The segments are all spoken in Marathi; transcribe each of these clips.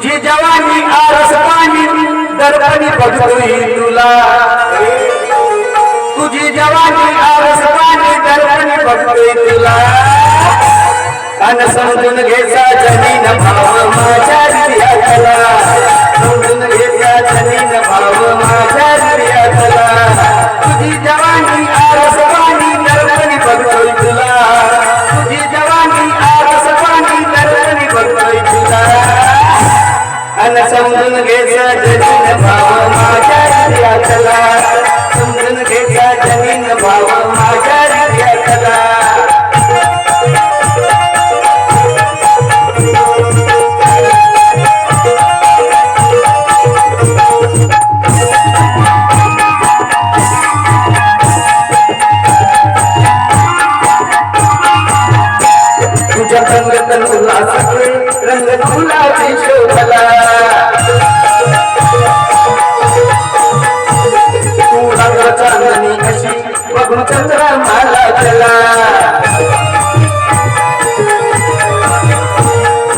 तुझी जवानी आरस पाणी दर्पणी बघतोय तुला तुझी जवानी आरस पाणी दर्पणी बघतोय तुला अन समजून घ्यायचा जमीन भाव माझ्या हृदयातला समजून घ्यायचा जमीन भाव माझ्या हृदयातला तुझी जवानी आरस पाणी दर्पणी बघतोय तुला तुझी जवानी आरस पाणी दर्पणी बघतोय तुला अन समजून घ्यायचा जमीन भाव माझ्या हृदयातला समजून घ्यायचा जमीन भाव माझ्या हृदयातला तुझ्या रंग उल्हासाचे रंग गुलाबी शोभला तू रंग चांदणी कशी बघून चंद्र मला चला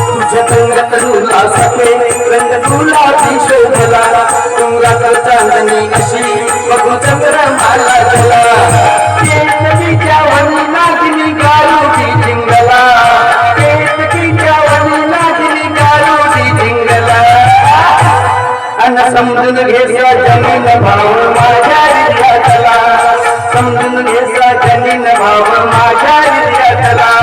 तुझ्या रंग उल्हासाचे रंग गुलाबी शोभला तू रंग चांदणी कशी बघून चंद्र मला चला केतकीच्या वनी नागिनी गारुडी जिंगला केतकीच्या वनी नागिनी गारुडी जिंगला अन समजून घ्यायचा जमीन भाव माझ्या हृदयातला समजून घ्यायचा जमीन भाव माझ्या हृदयातला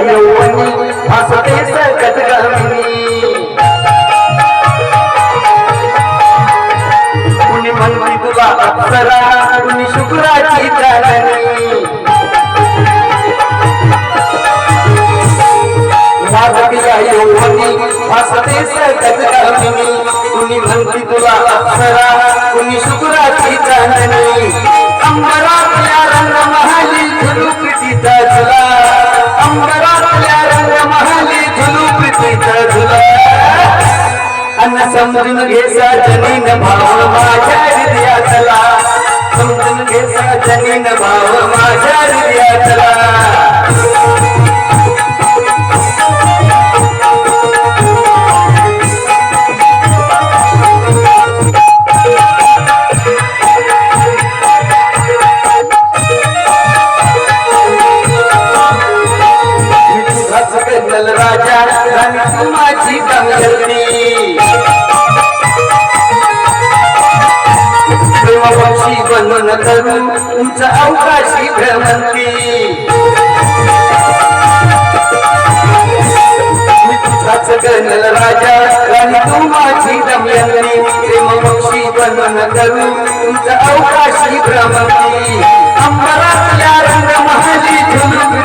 यौवनी हसते सकट गमिनी कुणी म्हणती तुला अप्सरा कुणी शुक्राची चांदणी माझ्या यौवनी हसते सकट गमिनी कुणी म्हणती तुला अप्सरा कुणी शुक्राची चांदणी अंबरातल्या रंगमहाली झुलुकटीचा झुला अंबरातल्या रंगमहाली झुलुकटीचा झुला अन समजून घ्यायचा जमीन भाव माझ्या हृदयातला समजून घ्यायचा जमीन भाव माझ्या हृदयातला राजा राणी तू माझी गंगरणी प्रेमपक्षी बनून करू उंच अवकाशी भ्रमंती मी तुझाच गणल राजा राणी तू माझी गंगरणी प्रेमपक्षी बनून करू उंच अवकाशी भ्रमंती अंबरातल्या रंगमहाली झुलुक